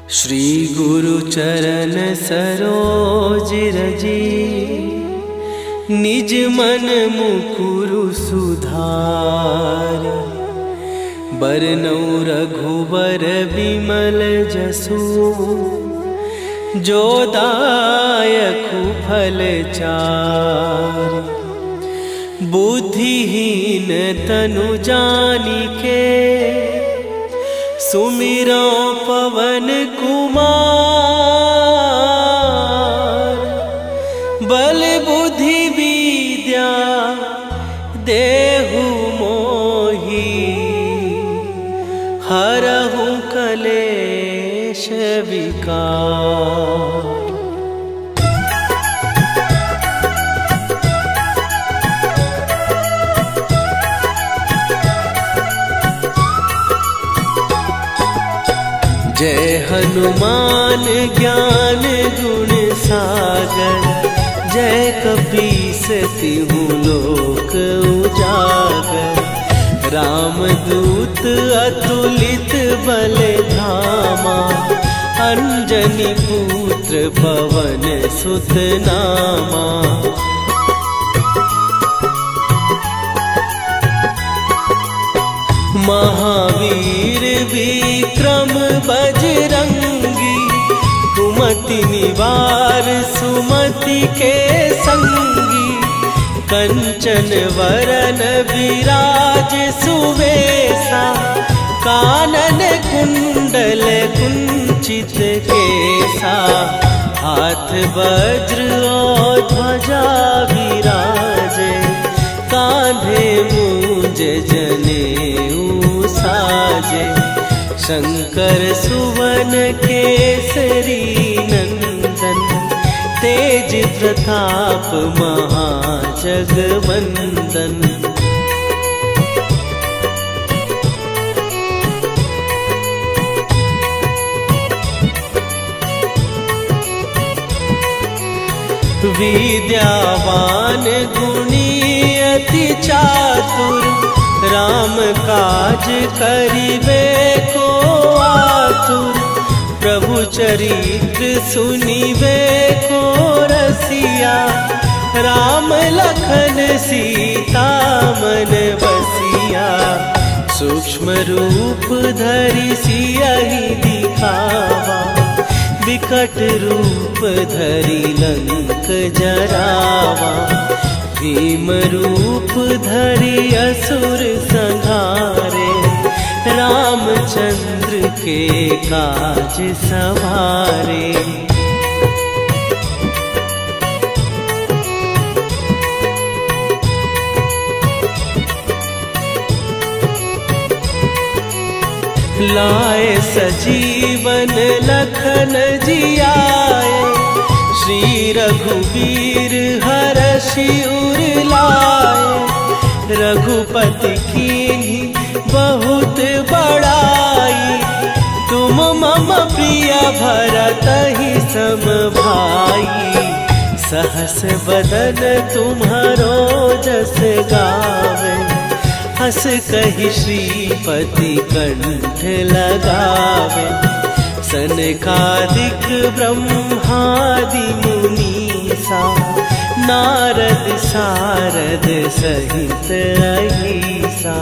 श्री गुरु चरण सरोज रजी, निज मन मुकुरु सुधार। बरनौ रघुबर बिमल जसु, जो दायकु फल चार। बुद्धिहीन तनु जानिके, सुमिरो पवन कुमार। बल बुद्धि विद्या देहु मोहि, हरहु कलेश विकार। जय हनुमान ज्ञान गुण सागर, जय कपीस तिहु लोक उजागर। रामदूत अतुलित बल धामा, अंजनी पुत्र पवन सुत नामा। महावीर विक्रम बजरंगी, कुमति निवार सुमति के संगी। कंचन वरन विराज सुवेशा, कानन कुंडल कुंचित केसा। हाथ वज्र और ध्वजा विराजे, कांधे मूंज जनेऊ साजे। शंकर सुवन केसरी नंदन, तेज प्रताप महाजगवंदन। विद्यावान गुणी अति चातुर, राम काज करिबे को आतुर। प्रभु चरित्र सुनिबे को रसिया, राम लखन सीता मन बसिया। सूक्ष्म रूप धरि सियहि दिखावा, विकट रूप धरि लंक जरावा। भीम रूप धरि असुर संहारे, रामचंद्र के काज सवारे। लाए सजीवन लखन जियाए, श्री रघुवीर हरषि उर लाए। रघुपति कीन्ही बहुत बड़ाई, तुम मम प्रिय भरतहि सम भाई। सहस बदन तुम्हारो जस गावे, हस कहि श्रीपति कंठ लगावे। सनकादिक ब्रह्मादि मुनीसा, नारद सारद सहित अहिसा।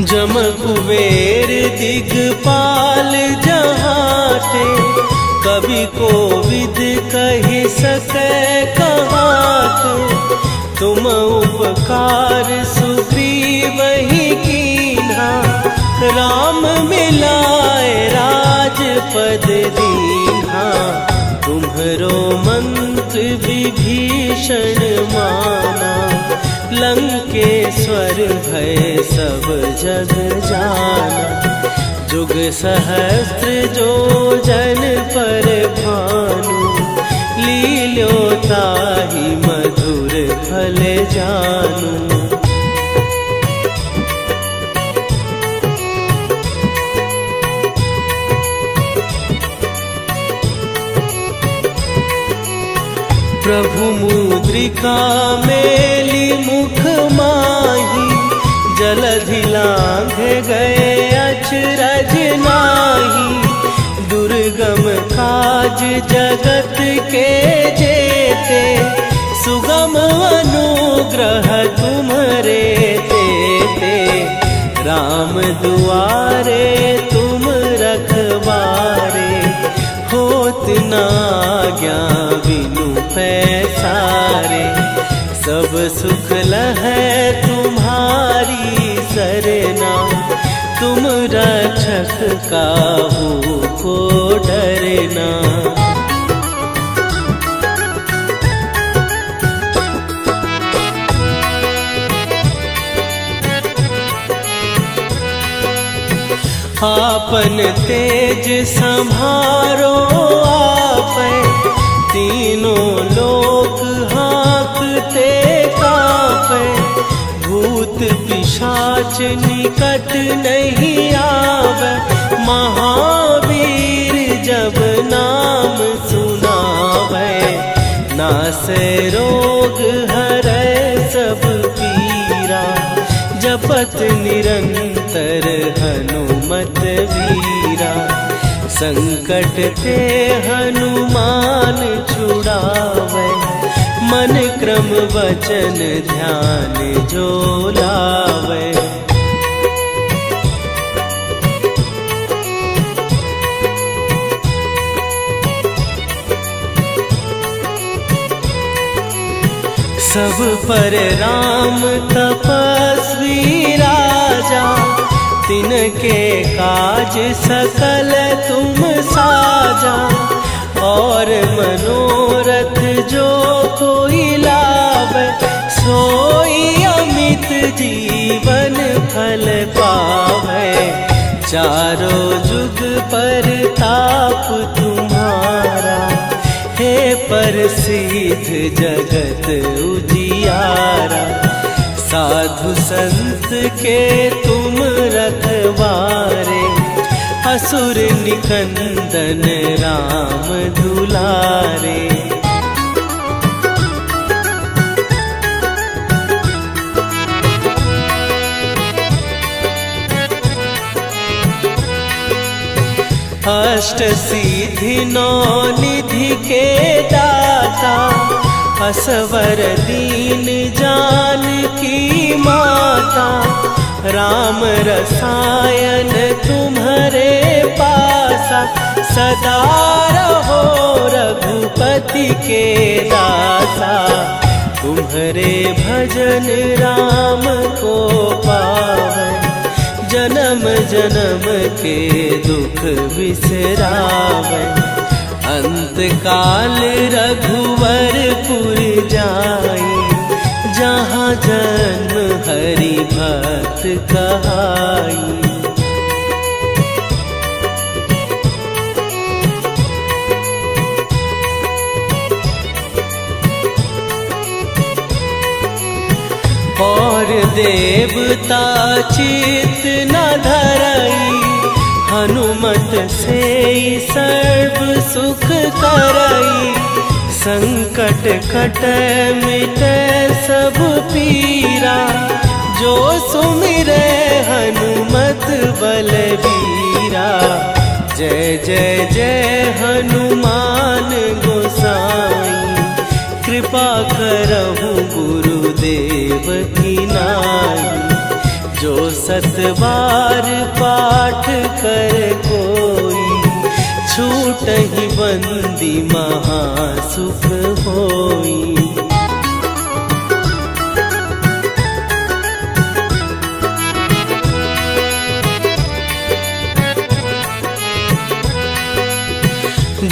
जम कुबेर दिगपाल जहाते, कवि कोविद कहि सकै कहाते। तुम उपकार सुग्रीवहि कीन्हा, राम मिलाए राजपद दीन्हा। तुम्हरो मंत्र विभीषण माना, लंकेश्वर भय सब जग जाना। जुग सहस्त्र जो जन पर भानु, लील्यो ताहि मधुर फल जानू। प्रभु मुद्रिका मेली मुख माही, जलधि लांघे गए अचरज नाही। दुर्गम काज जगत के जेते, सुगम अनुग्रह तुम्हरे तेते। राम दुआरे तुम रखवारे, होत न आज्ञा बिनु पैसारे। सब सुख लहै तुम्हारी सरना, तुम रक्षक काहू को डरना। आपन तेज संभारो आपै, तीनों लोक हाँकते कांपै। भूत पिशाच निकट नहीं आवे, महावीर जब नाम सुनावे। नासै रोग हरै सब पीरा, जपत निरंतर हनुमत वीरा। संकट ते हनुमान छुड़ावे, मन क्रम वचन ध्यान जो लावे। सब पर राम तपस्वी राजा, तिनके काज सकल तुम साजा। और मनोरथ जो कोई लावे, सोई अमित जीवन फल पावे। चारों जुग पर ताप तुम्हारा, हे प्रसिद्ध जगत उजियारा। साधु संत के तुम रखवारे, असुर निकंदन राम दुलारे। अष्ट सिद्धि नौ निधि के दाता, असवर दीन जानकी माता। राम रसायन तुम्हारे पासा, सदा रहो रघुपति के दासा। तुम्हारे भजन राम को पावै, जन्म जन्म के दुख बिसरावै। अंत काल रघुवरपुर जाई, जहाँ जन्म हरि भक्त कहाई। और देवता चित न धरई, हनुमत से सर्व सुख करई। संकट कटै मिटै सब पीरा, जो सुमिरै हनुमत बलबीरा। जय जय जय हनुमान गोसाई, कृपा करहु गुरुदेव की नाई। जो सत बार पाठ कर कोई, छूटहि बंदी महासुख होई।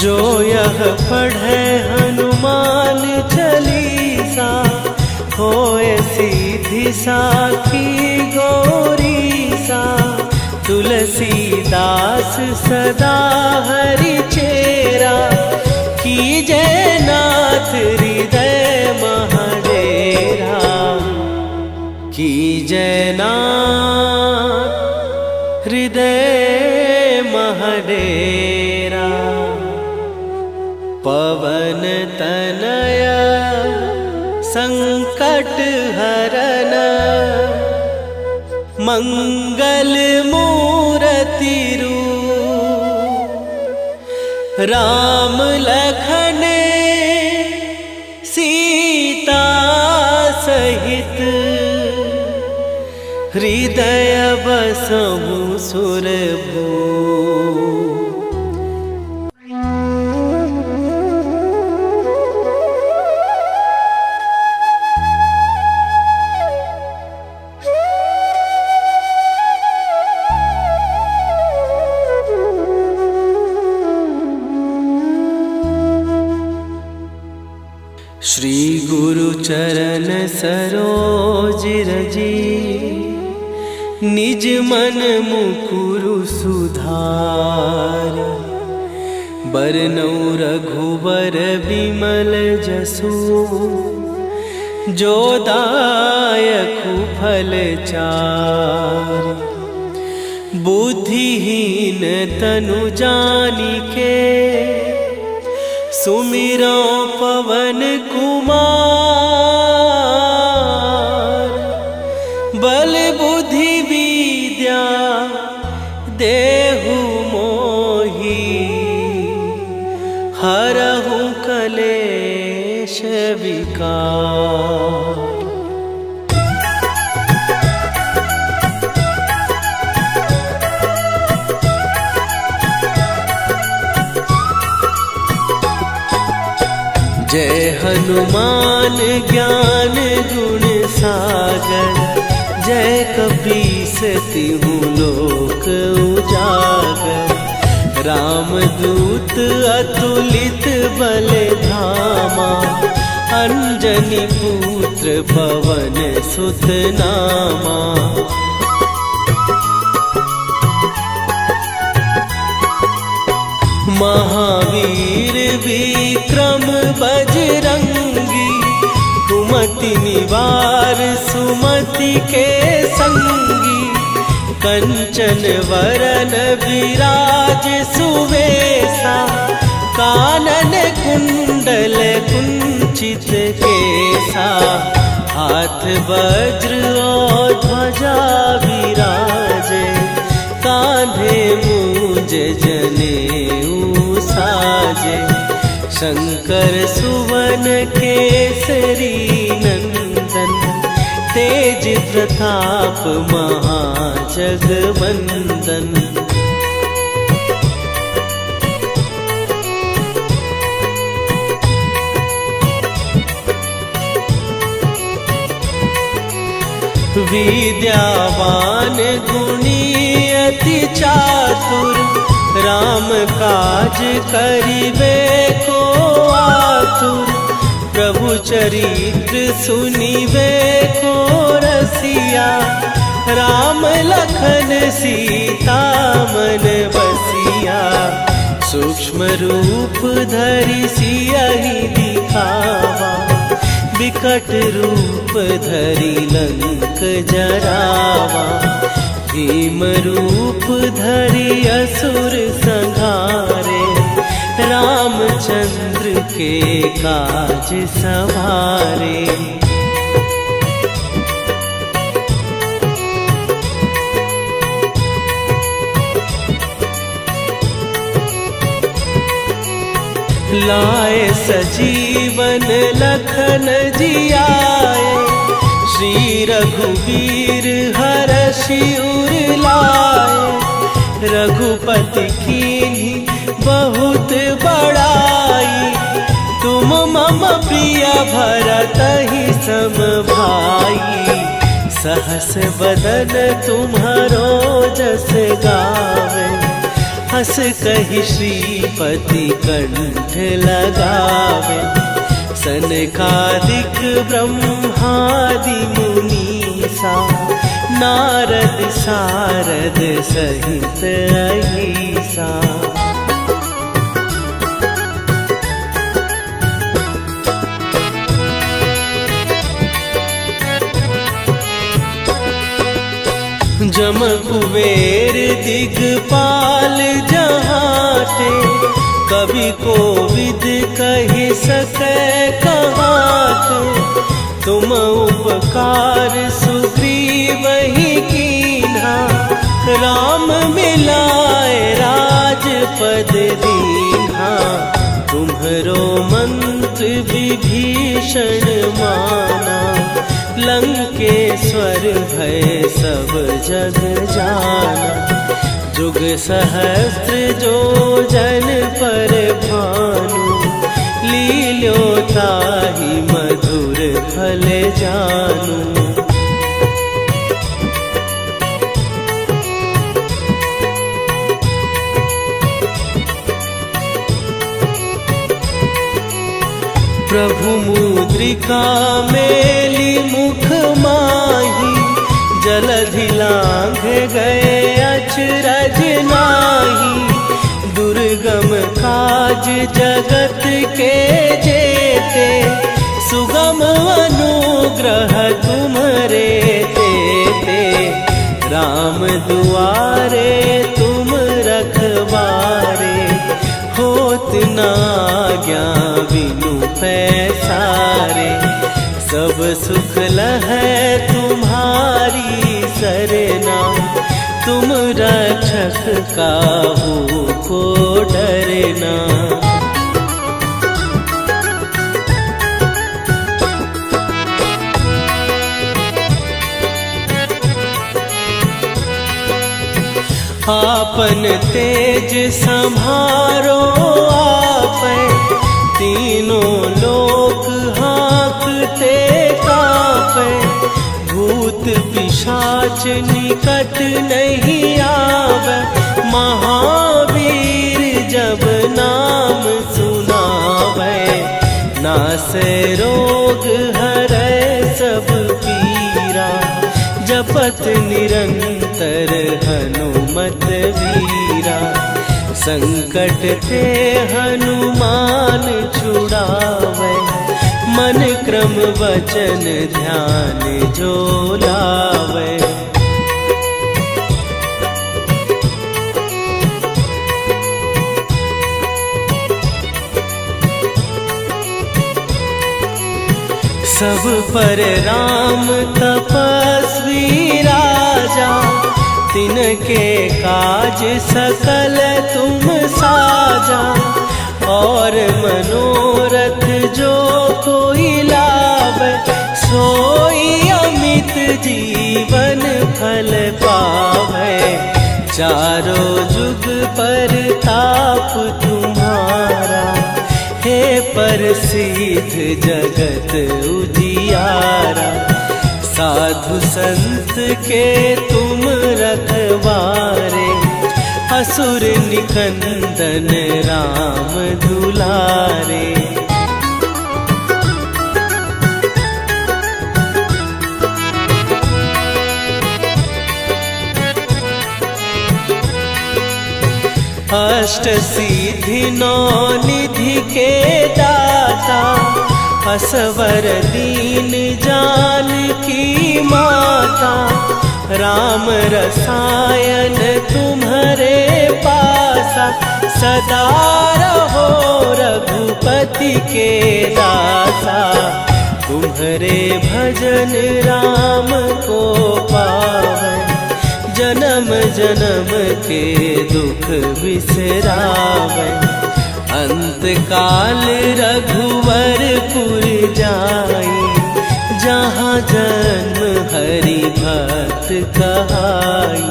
जो यह पढ़े हनुमान चालीसा, होए सीधी साखी गौरीसा। तुलसीदास सदा हरि चेरा, कीजै नाथ हृदय महडेरा। कीजै नाथ हृदय महडेरा। पवन तनया मंगल मूर्ति रूप, राम लखन सीता सहित, हृदय बसहु सुरभूप। श्री गुरु चरण सरोज रजी, निज मन मुकुरु सुधार। बरनउँ रघुबर बिमल जसु, जो दायकु फल चारि। बुद्धिहीन तनु जानिके, सुमिरो पवन कुमार। बल बुद्धि विद्या देहु मोहि, हरहु कलेश विकार। जय हनुमान ज्ञान गुण सागर, जय कपीस तिहु लोक उजागर। रामदूत अतुलित बल धामा, अंजनी पुत्र पवन सुत नामा। महावीर विक्रम बजरंगी, कुमति निवार सुमति के संगी। कंचन वरन विराज सुवेशा, कानन कुंडल कुंचित केसा। हाथ वज्र और ध्वजा विराजे, कांधे मूंज जनेऊ साजे। शंकर सुवन केसरी नंदन, तेज प्रताप महाजगवंदन। विद्यावान गुणी अति चातुर, राम काज करिबे को आतुर। प्रभु चरित्र सुनिबे को रसिया, राम लखन सीता मन बसिया। सूक्ष्म रूप धरि सियहि दिखावा, विकट रूप धरि लंक जरावा। भीम रूप धरि असुर संहारे, रामचंद्र के काज सवारे। लाए सजीवन लखन जियाए, श्री रघुवीर हरषि उर लाए। रघुपति कीन्ही बहुत बड़ाई, तुम मम प्रिय भरतहि सम भाई। सहस बदन तुम्हारो जस गावे, हस कहि श्रीपति कंठ लगावे। सनकादिक ब्रह्मादि मुनीसा, नारद सारद सहित अहिसा। जम कुबेर दिगपाल जहाते, कवि कोविद कहि सकै कहाते। तुम उपकार सुग्रीवहि कीन्हा, राम मिलाए राजपद दीन्हा, तुम्हरो मंत्र विभीषण माना। लंकेश्वर भय सब जग जाना, जुग सहस्त्र जो जन पर भानु। लील्यो ताहि मधुर फल जानू। प्रभु मुद्रिका मेली मुख माही, जलधि लांघ गए अचरज नाही। दुर्गम काज जगत के जेते, सुगम अनुग्रह तुम्हरे तेते। राम दुआरे तुम रखवारे, होत न आज्ञा बिनु पैसारे। सब सुख लहै तुम्हारी सरना, तुम रक्षक काहू को डरना। आपन तेज संभारो आपै, तीनों लोक हाँकते कापै। भूत पिशाच निकट नहीं आवे, महावीर जब नाम सुनावे। नासै रोग हरै सब पीरा, जपत निरंतर हनुमत वीरा। संकट ते हनुमान छुड़ावे, मन क्रम वचन ध्यान जो लावे। सब पर राम तपस्वी राजा, तिनके काज सकल तुम साजा। और मनोरथ जो कोई लावे, सोई अमित जीवन फल पावे। चारों जुग पर ताप तुम्हारा, हे प्रसिद्ध जगत उजियारा। साधु संत के तुम रखवारे, असुर निकंदन राम दुलारे। अष्ट सिद्धि नौ निधि के दाता, असवर दीन जानकी माता। राम रसायन तुम्हारे पासा, सदा रहो रघुपति के दासा। तुम्हारे भजन राम को पावे, जन्म जन्म के दुख बिसरावे। अंत काल रघुवरपुर जाई, जहाँ जन्म हरि भक्त कहाई।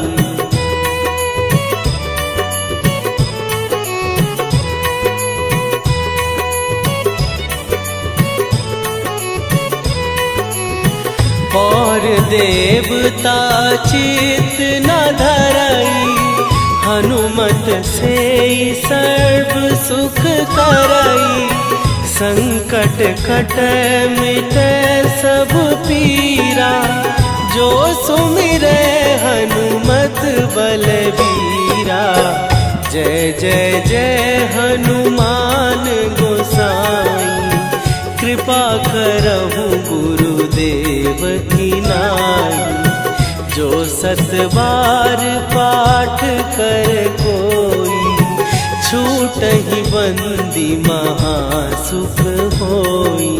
और देवता चित न धरई, हनुमत से सर्व सुख करई। संकट कटै मिटै सब पीरा, जो सुमिरै हनुमत बलबीरा। जय जय जय हनुमान गोसाई, कृपा करहु गुरुदेव की नाई। जो सत बार पाठ कर कोई, छूटहि बंदी महासुख होई।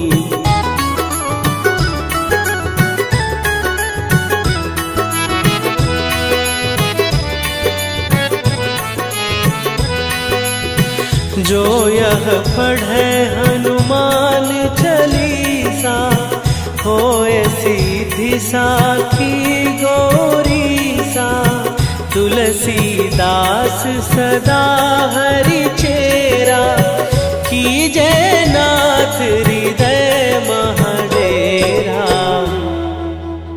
जो यह पढ़े हनुमान चालीसा, होए सीधी साखी गौरी सा। तुलसीदास सदा हरि चेरा, कीजय नाथ हृदय महडेरा।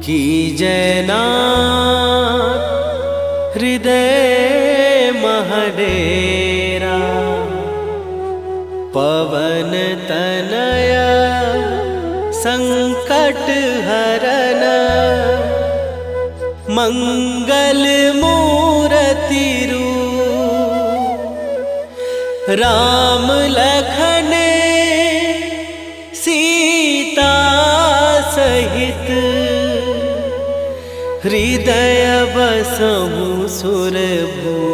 कीजय नाथ हृदय महडेरा। पवन तनय संकट हरन, मंगल मूरति रूप। राम लखन सीता सहित, हृदय बसहु सुरभूप।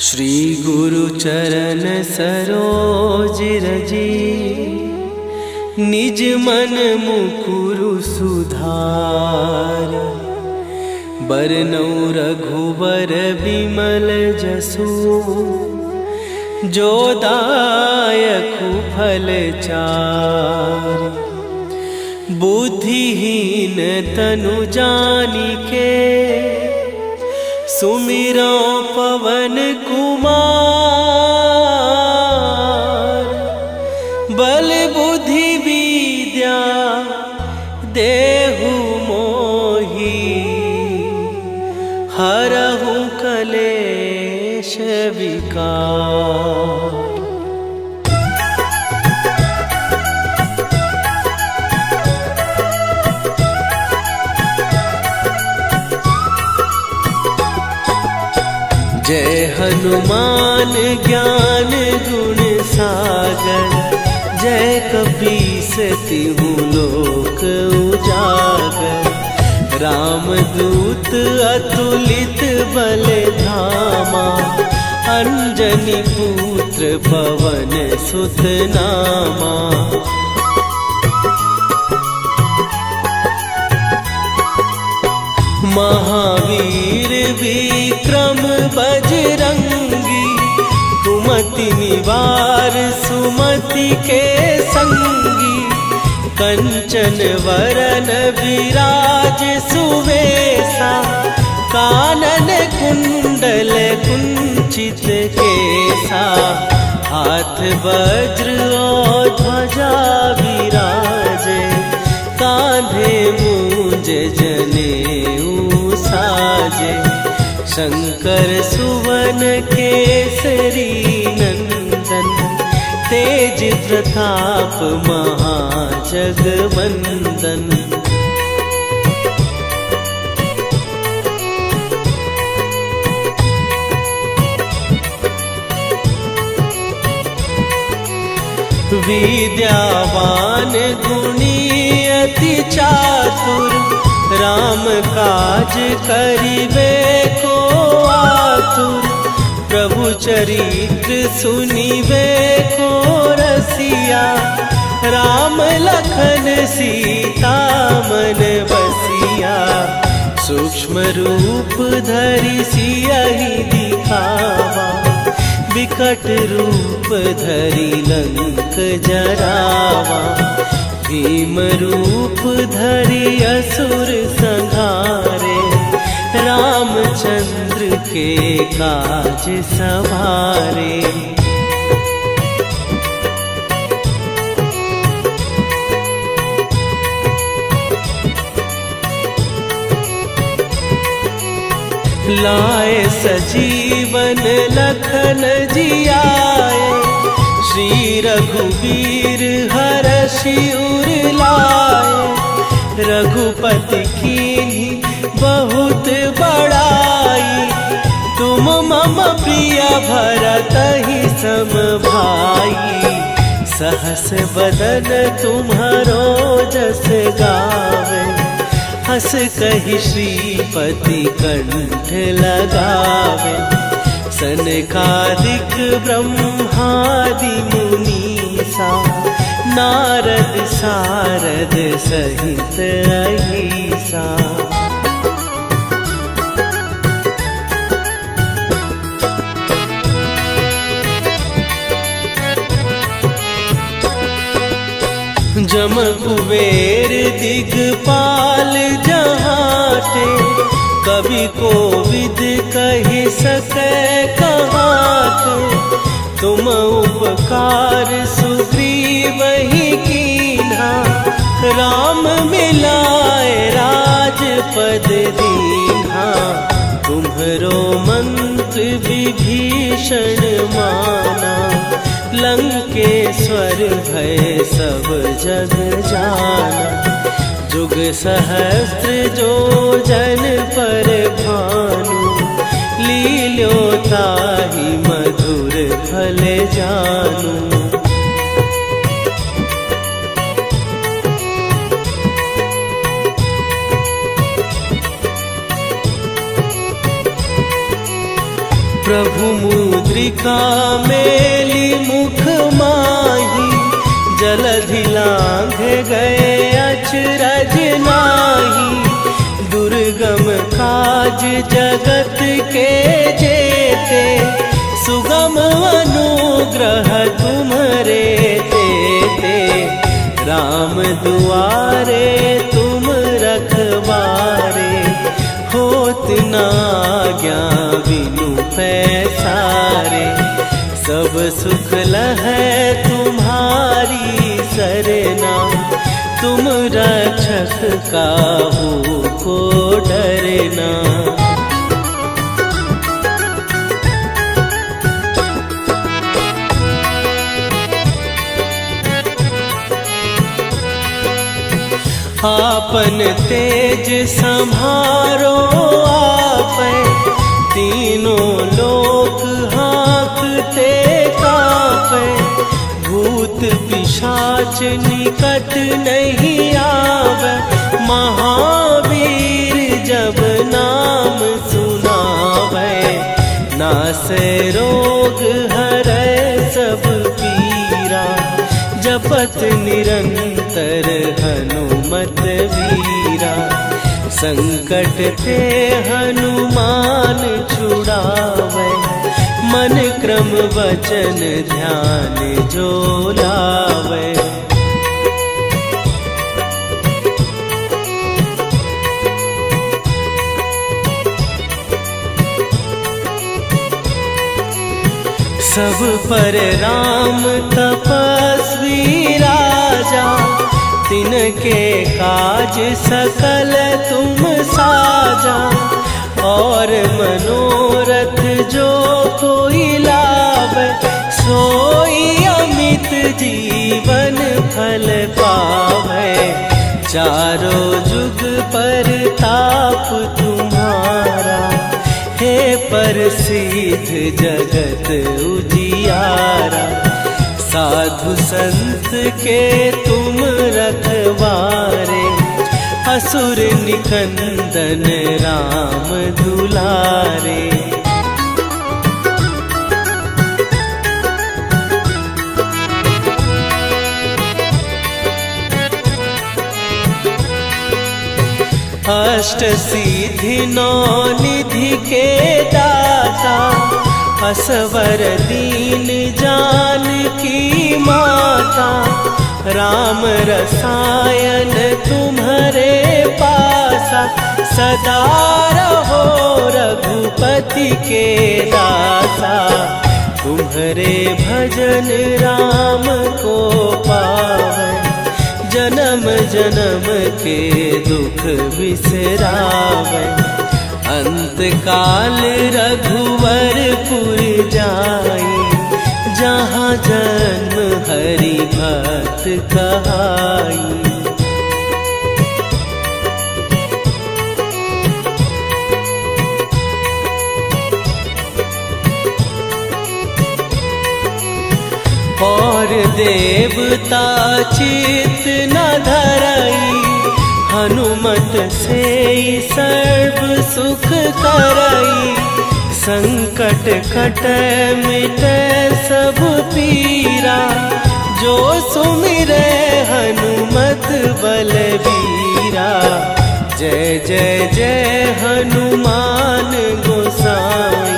श्री गुरु चरण सरोज रजी, निज मन मुकुरु सुधार। बरनउँ रघुबर बिमल जसु, जो दायकु फल चार। बुद्धिहीन तनु जानिके, सुमिरो पवन कुमार। बल बुद्धि विद्या देहु मोहि, हरहु कलेश विकार। जय हनुमान ज्ञान गुण सागर, जय कपीस तिहु लोक उजागर। रामदूत अतुलित बल धामा, अंजनी पुत्र पवन सुत नामा। महावीर विक्रम बजरंगी, कुमति निवार सुमति के संगी। कंचन वरन विराज सुवेशा, कानन कुंडल कुंचित केसा। हाथ वज्र और ध्वजा विराजे, कांधे मूंज जनेऊ साजे। शंकर सुवन केसरी नंदन, तेज प्रताप महाजगवंदन। विद्यावान गुणी अति चातुर, राम काज करिबे को आतुर। प्रभु चरित्र सुनिबे को रसिया, राम लखन सीता मन बसिया। सूक्ष्म रूप धरि सियहि दिखावा, विकट रूप धरि लंक जरावा। भीम रूप धरि असुर संहारे, रामचंद्र के काज सवारे। लाए सजीवन लखन जियाए, श्री रघुवीर हरषि उर लाए। रघुपति कीन्ही बहुत बड़ाई, तुम मम प्रिय भरतहि सम भाई। सहस बदन तुम्हारो जस गावे, हस कहि श्रीपति कंठ लगावे, सनकादिक ब्रह्मादि मुनीसा, नारद सारद सहित अहिसा। जम कुबेर दिगपाल जहाते, कवि कोविद कहि सकै कहाते। तुम उपकार सुग्रीवहि कीन्हा, राम मिलाए राजपद दीन्हा। तुम्हरो मंत्र विभीषण माना, लंकेश्वर भय सब जग जाना। जुग सहस्त्र जो जन पर भानु, लील्यो ताहि मधुर फल जानू। प्रभु मुद्रिका मेली मुख माही, जलधि लांघ गए अचरज नाही। दुर्गम काज जगत के जेते, सुगम अनुग्रह तुम्हरे तेते। राम दुआरे तुम रखवारे, होत न आज्ञा बिनु पैसारे। सब सुख लहै तुम्हारी सरना, तुम रक्षक काहू को डरना। आपन तेज सम्हारो आपै, तीनों लोक हाँकते कापै। भूत पिशाच निकट नहीं आवे, महावीर जब नाम सुनावे। नासै रोग हरै सब पीरा, जपत निरंतर हनुमत वीरा। संकट ते हनुमान छुड़ावे, मन क्रम वचन ध्यान जो लावे। सब पर राम तपस्वी राजा, तिनके काज सकल तुम साजा। और मनोरथ जो कोई लावे, सोई अमित जीवन फल पावे। चारों जुग पर ताप तुम्हारा, हे प्रसिद्ध जगत उजियारा। साधु संत के तुम रखवारे, असुर निकंदन राम दुलारे। अष्ट सिद्धि नौ निधि के दाता, असवर दीन जानकी माता। राम रसायन तुम्हारे पासा, सदा रहो रघुपति के दासा। तुम्हारे भजन राम को पावे, जन्म जन्म के दुख बिसरावे। अंत काल रघुवरपुर जाई, जहाँ जन्म हरि भक्त कहाई। और देवता चित न धरई, हनुमत सुमत से सर्व सुख करई, संकट कटै मिटै सब पीरा। जो सुमिरै हनुमत बलबीरा, जय जय जय हनुमान गोसाई।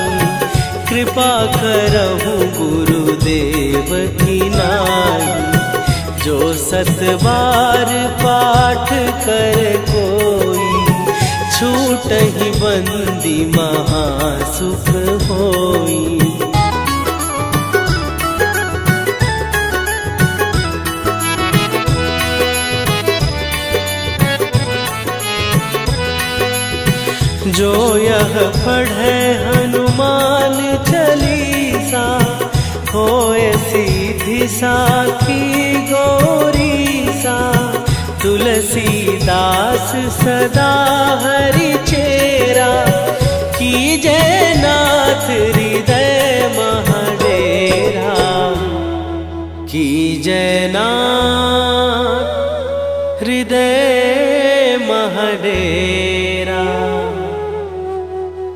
कृपा करहु गुरुदेव की नाई, जो सत बार पाठ कर कोई, छूटहि बंदी महासुख होई। जो यह पढ़े हनुमान चालीसा, होय सीधी साखी गौरीसा। तुलसीदास सदा हरि चेरा, कीजय नाथ हृदय महडेरा। कीजय नाथ हृदय महडेरा।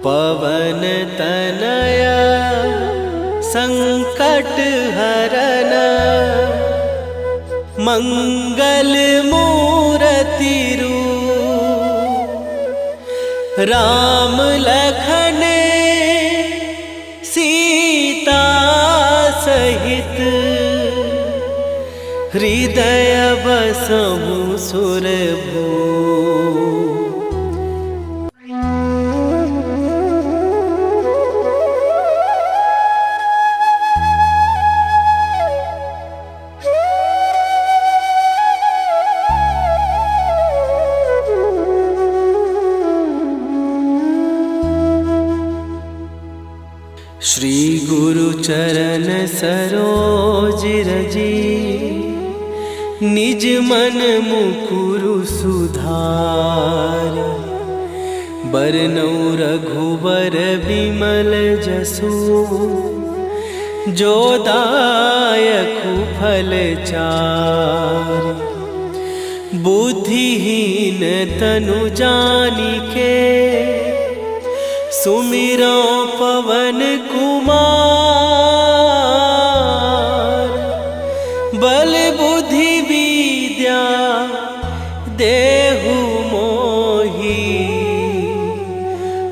पवन तनया संकट हरन, मंगल मूर्ति रूप। राम लखन सीता सहित, हृदय बसहु सुरभूप। श्री गुरु चरण सरोज रजी, निज मन मुकुरु सुधार। बरनौ रघुबर बिमल जसु, जो दायकु फल चार। बुद्धिहीन तनु जानिके, सुमिरो पवन कुमार। बल बुद्धि विद्या देहु मोहि,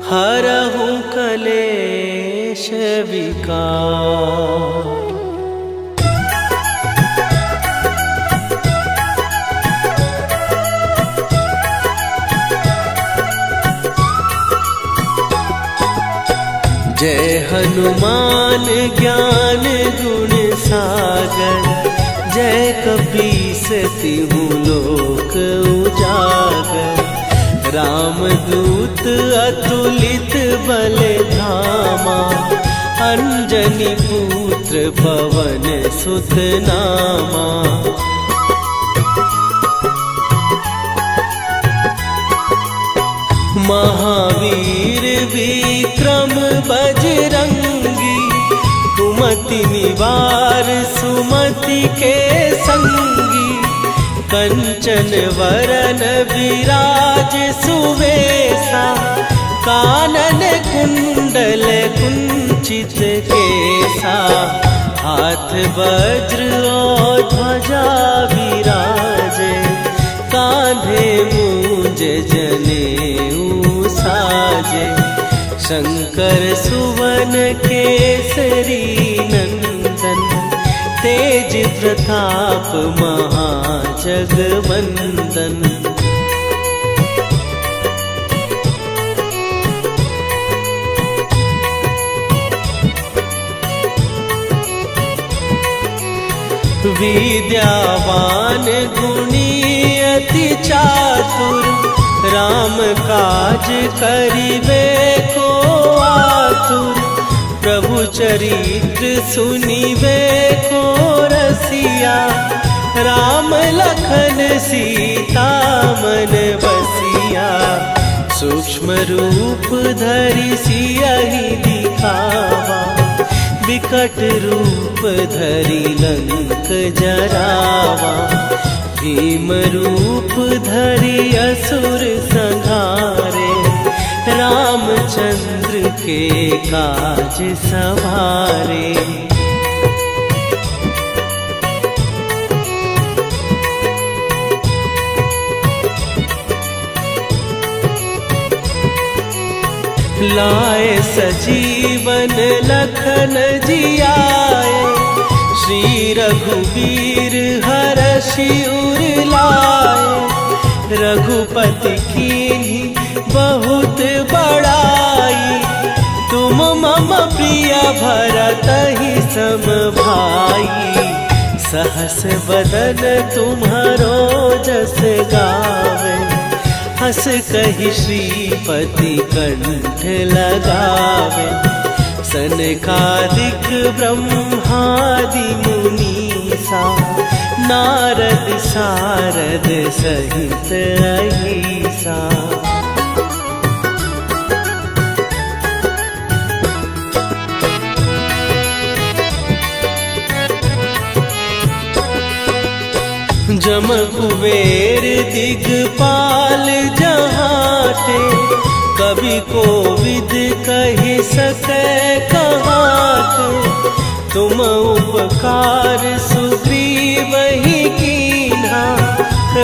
हरहु कलेश विकार। जय हनुमान ज्ञान गुण सागर, जय कपीस तिहु लोक उजागर। रामदूत अतुलित बल धामा, अंजनी पुत्र पवन सुत नामा। महावीर विक्रम बजरंगी, कुमति निवार सुमति के संगी। कंचन वरन विराज सुवेशा, कानन कुंडल कुंचित केसा। हाथ वज्र और ध्वजा विराजे, कांधे मूंज जनेऊ साजे। शंकर सुवन केसरी नंदन, तेज प्रताप महाजगवंदन। विद्यावान गुणी अति चातुर, राम काज करिबे को आतुर। प्रभु चरित्र सुनिबे को रसिया, राम लखन सीता मन बसिया। सूक्ष्म रूप धरि सियहि दिखावा, विकट रूप धरि लंक जरावा। भीम रूप धरि असुर संहारे, रामचंद्र के काज सवारे। लाए सजीवन लखन जियाए, श्री रघुवीर हरषि उर लाए। रघुपति कीन्ही बहुत बड़ाई, तुम मम प्रिय भरतहि सम भाई। सहस बदन तुम्हारो जस गावे, हस कहि श्रीपति कंठ लगावे। सनकादिक ब्रह्मादि मुनीसा, नारद सारद सहित अहिसा। जम कुबेर दिगपाल जहाते, कवि कोविद कहि सकै कहाते। तुम उपकार सुग्रीवहि कीन्हा,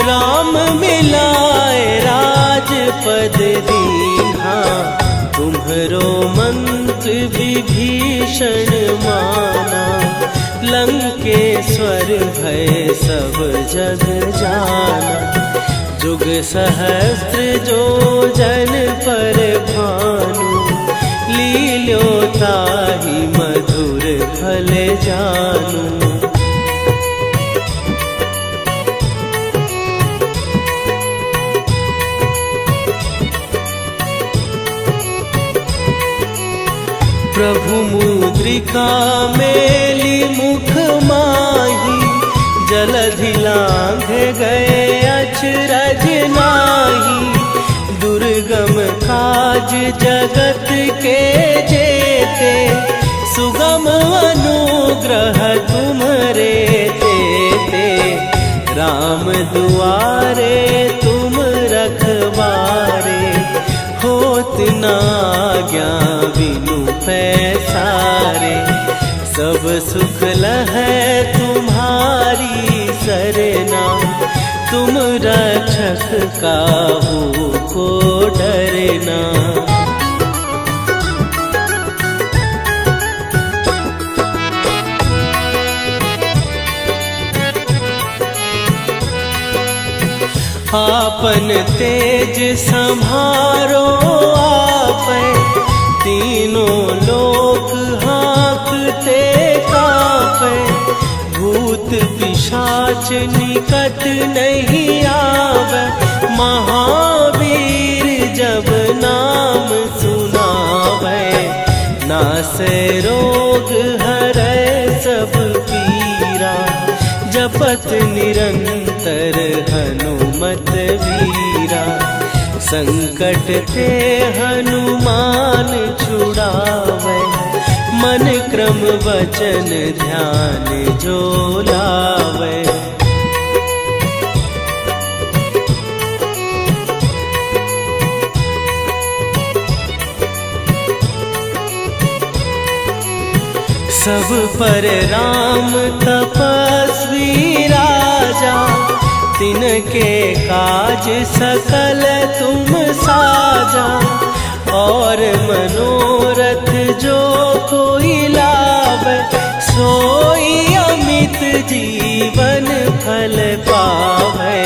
राम मिलाए राजपद दीन्हा। तुम्हरो मंत्र विभीषण माना, लंकेश्वर भय सब जग जाना। जुग सहस्त्र जो जन पर भानु, लील्यो ताहि मधुर फल जानू। प्रभु मुद्रिका मेली मुख माही, जलधि लांघ गए अचरज नाही। दुर्गम काज जगत के जेते, सुगम अनुग्रह तुम्हरे तेते। राम दुआरे तुम रखवारे, होत न आज्ञा बिनु पैसारे। सब सुख लहै तुम्हारी सरना, तुम रक्षक काहू को डरना। आपन तेज संभारो आपै, तीनों लोक हाँकते कांपै। भूत पिशाच निकट नहीं आवे, महावीर जब नाम सुनावे। नासै रोग हरै सब पीरा, जपत निरंतर हनुमत वीरा। संकट ते हनुमान छुड़ावे, मन क्रम वचन ध्यान जो लावे। सब पर राम तपस्वी राजा, तिनके काज सकल तुम साजा। और मनोरथ जो कोई लावे, सोई अमित जीवन फल पावे।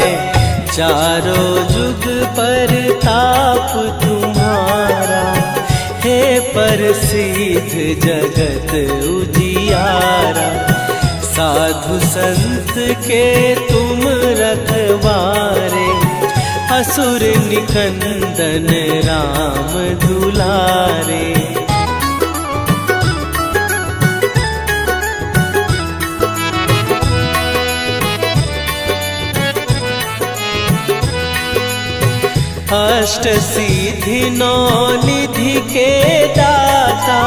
चारों जुग पर ताप तुम्हारा, हे प्रसिद्ध जगत उजियारा। साधु संत के तुम रखवारे, असुर निकंदन राम दुलारे। अष्ट सिद्धि नौ निधि के दाता,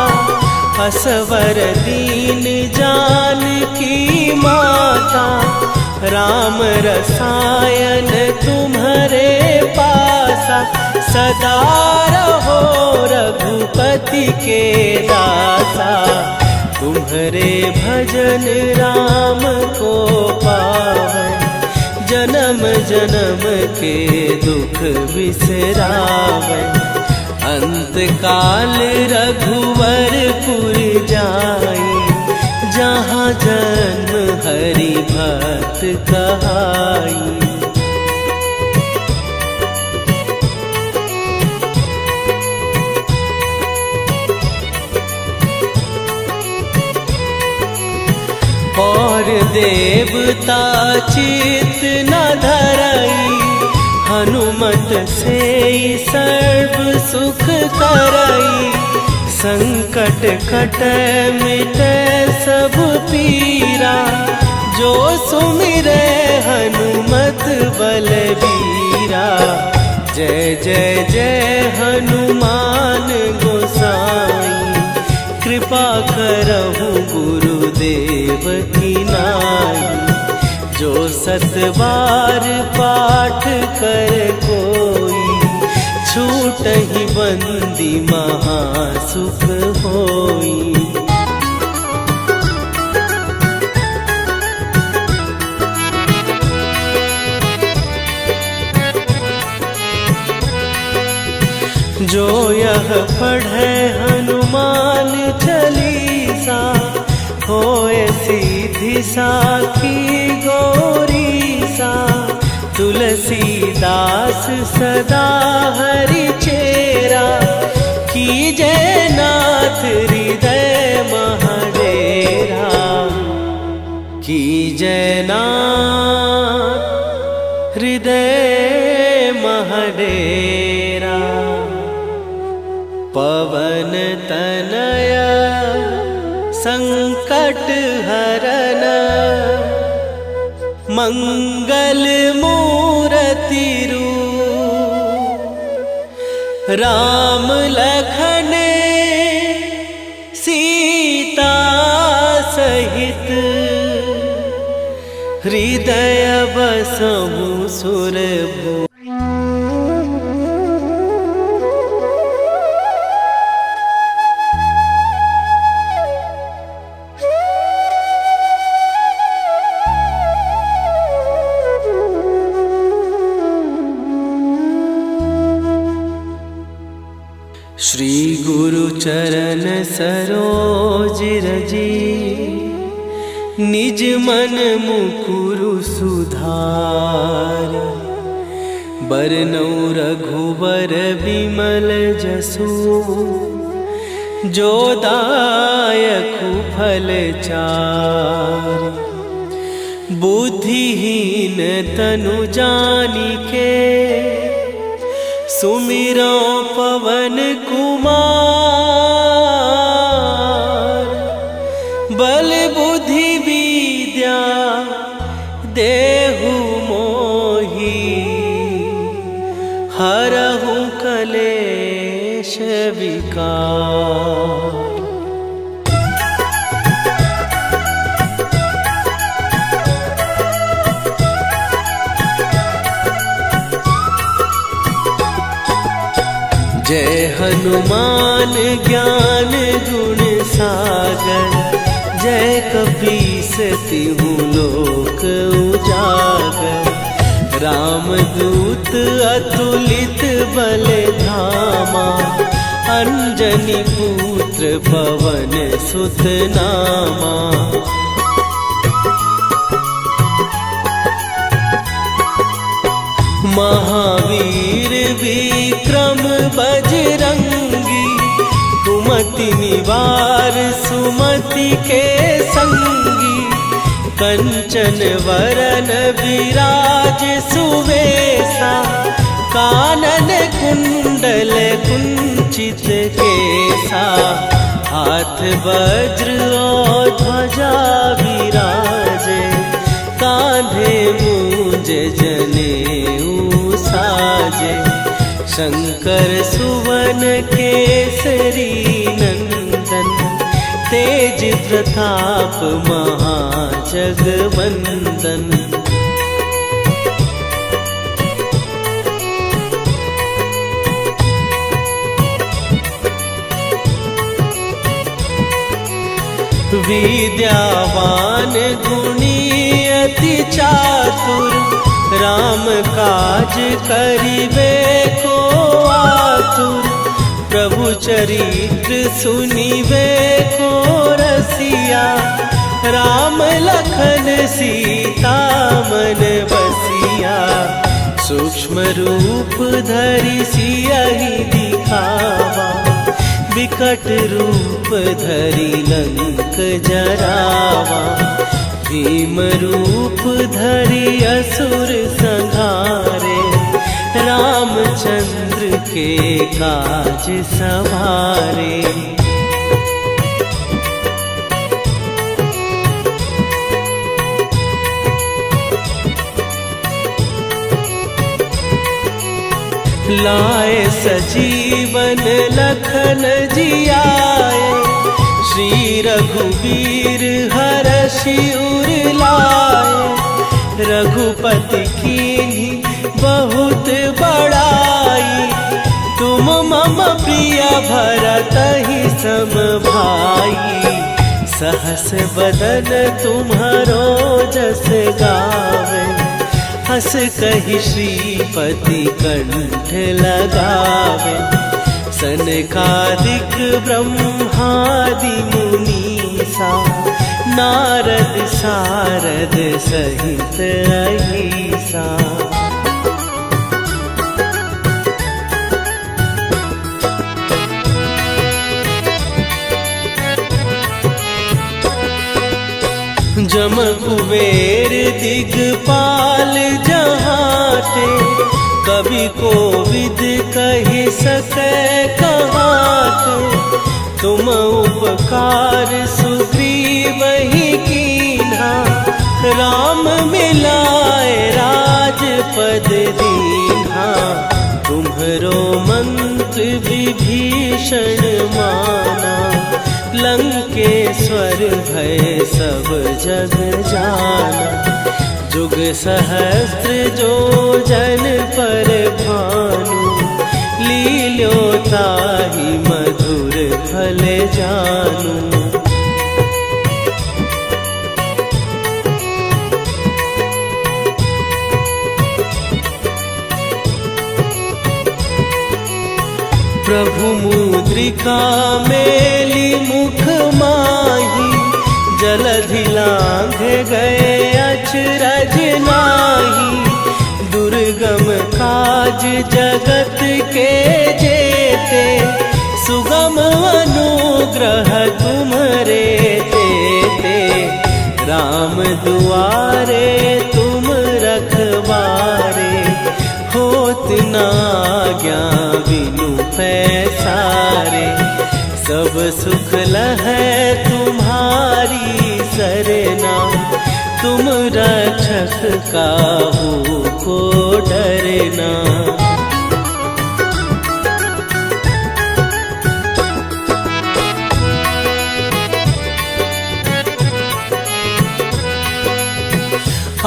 असवर दीन जानकी माता, राम रसायन तुम्हारे पासा, सदा रहो रघुपति के दासा। तुम्हारे भजन राम को पावन, जन्म जन्म के दुख बिसरावन। अंत काल रघुवरपुर जाई, जहाँ जन्म हरि भक्त कहाई। और देवता चित न धरई, हनुमत से सर्व सुख करई। संकट कटे मिटे सब पीरा, जो सुमिरे हनुमत बलबीरा। जय जय जय हनुमान गोसाई, कृपा करहु गुरुदेव की नाई। जो सत बार पाठ कर कोई, छूटहि बंदी महासुख होई। जो यह पढ़े हनुमान चालीसा, होए सीधी साखी गौरीसा। तुलसीदास सदा हरि चेरा, कीजे नाथ हृदय महडेरा। कीजे नाथ हृदय महडेरा। पवन तनया संकट हरन, मंगल मूर्ति रूप। राम लखन सीता सहित, हृदय बसहु सुरभूप। श्री गुरु चरण सरोज रजी, निज मन मुकुरु सुधार। बरनौ रघुबर बिमल जसु, जो दायकु फल चार। बुद्धिहीन तनु जानिके, सुमिरो पवन कुमार। बल बुद्धि विद्या देहु मोहि, हरहु कलेश विकार। जय हनुमान ज्ञान गुण सागर, जय कपीस तिहु लोक उजागर। रामदूत अतुलित बल धामा, अंजनी पुत्र पवन सुत नामा। महावीर विक्रम बजरंगी, कुमति निवार सुमति के संगी। कंचन वरन विराज सुवेशा, कानन कुंडल कुंचित केसा। हाथ वज्र और ध्वजा विराजे, कांधे मूंज जनेऊ साजे। शंकर सुवन केसरी नंदन, तेज प्रताप महाजगवंदन। विद्यावान गुणी अति चातुर, राम काज करिबे को आतुर। प्रभु चरित्र सुनिबे को रसिया, राम लखन सीता मन बसिया। सूक्ष्म रूप धरि सियहि दिखावा, विकट रूप धरि लंक जरावा। भीम रूप धरि असुर संहारे, रामचंद्र के काज सवारे। लाए सजीवन लखन जियाए, श्री रघुवीर हरषि उर लाए। रघुपति कीन्ही बहुत बड़ाई, तुम मम प्रिय भरतहि सम भाई। सहस बदन तुम्हारो जस गावे, हस कहि श्रीपति कंठ लगावे। सनकादिक ब्रह्मादि मुनीसा, नारद सारद सहित अहिसा। जम कुबेर दिगपाल जहाते, कवि कोविद कहि सकै कहाते। तुम उपकार सुग्रीवहि कीन्हा, राम मिलाए राजपद दीन्हा। तुम्हरो मंत्र विभीषण माना, लंकेश्वर भय सब जग जाना। जुग सहस्त्र जो जन पर भानु, लील्यो ताहि मधुर फल जानू। प्रभु मुद्रिका मेली मुख माही, जलधि लांघ गए अचरज नाही। दुर्गम काज जगत के जेते, सुगम अनुग्रह तुम्हरे तेते। राम दुआरे तुम रखवारे, होत न आज्ञा बिनु पैसारे। सब सुख लहै तुम्हारी सरना, तुम रक्षक काहू को डरना।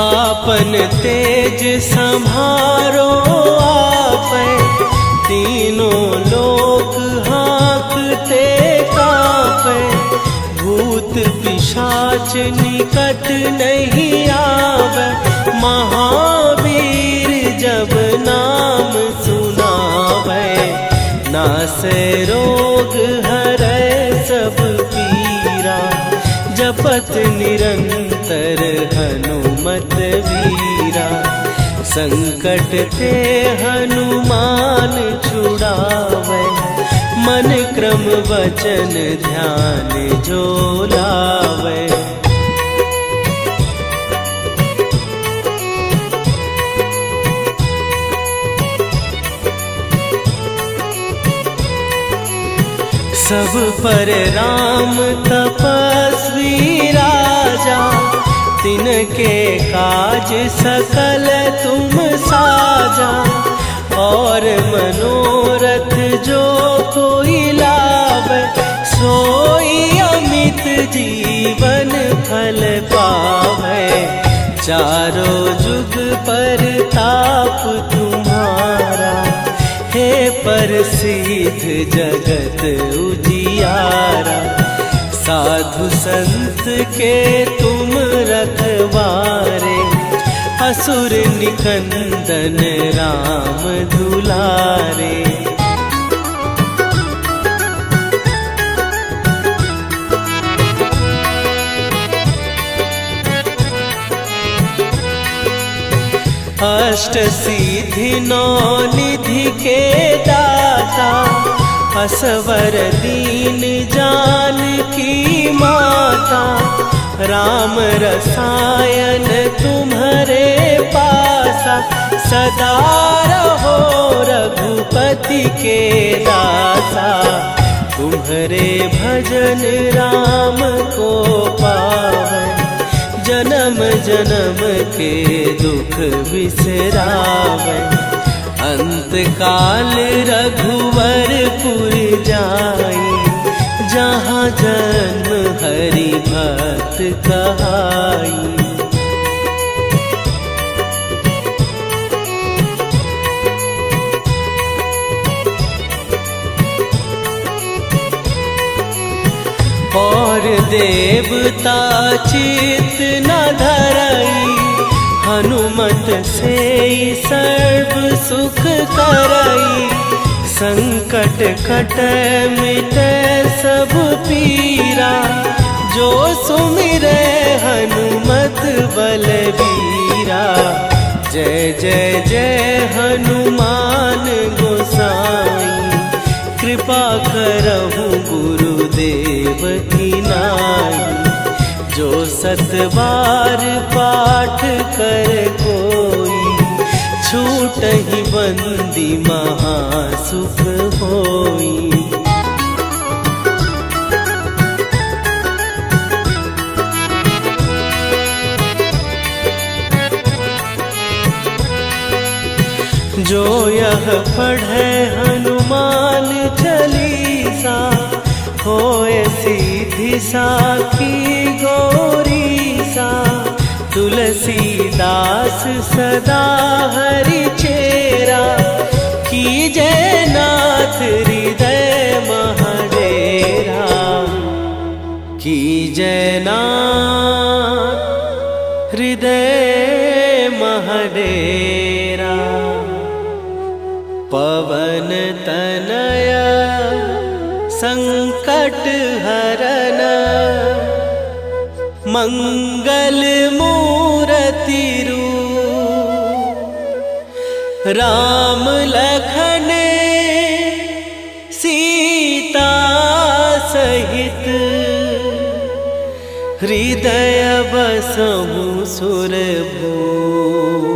आपन तेज संभारो आपै, तीनों लोक हाँकते कापै। भूत पिशाच निकट नहीं आवे, महावीर जब नाम सुनावे। नासै रोग हरै सब पीरा, जपत निरंतर हनुमत वीरा। संकट ते हनुमान छुड़ावे, मन क्रम वचन ध्यान जो लावे। सब पर राम तपस्वी राजा, तिनके काज सकल तुम साजा। और मनोरथ जो कोई लावे, सोई अमित जीवन फल पावे। चारों जुग पर ताप तुम्हारा, हे प्रसिद्ध जगत उजियारा। साधु संत के तुम रखवारे, असुर निकंदन राम दुलारे। अष्ट सिद्धि नौ निधि के दाता, असवर दीन जानकी माता। राम रसायन तुम्हारे पासा, सदा रहो रघुपति के दासा। तुम्हारे भजन राम को पावे, जन्म जन्म के दुख बिसरावे। अंत काल रघुवरपुर जाई, जहाँ जन्म हरि भक्त कहाई। और देवता चित न धरई, हनुमत से सर्व सुख करई। संकट कट मिटे सब पीरा, जो सुमिरे हनुमत बलबीरा। जय जय जय हनुमान गोसाई, कृपा करहु गुरुदेव की नाई। जो सत बार पाठ कर कोई, छूटहि बंदी महासुख होई। जो यह पढ़े हनुमान चालीसा, होए सीधी साखी गौरीसा। तुलसीदास सदा हरि चेरा, कीजय नाथ हृदय महडेरा। कीजय नाथ हृदय महडेरा। पवन तनया संकट हरन, मंगल मूर्ति रूप। राम लखन सीता सहित, हृदय बसहु सुरभूप।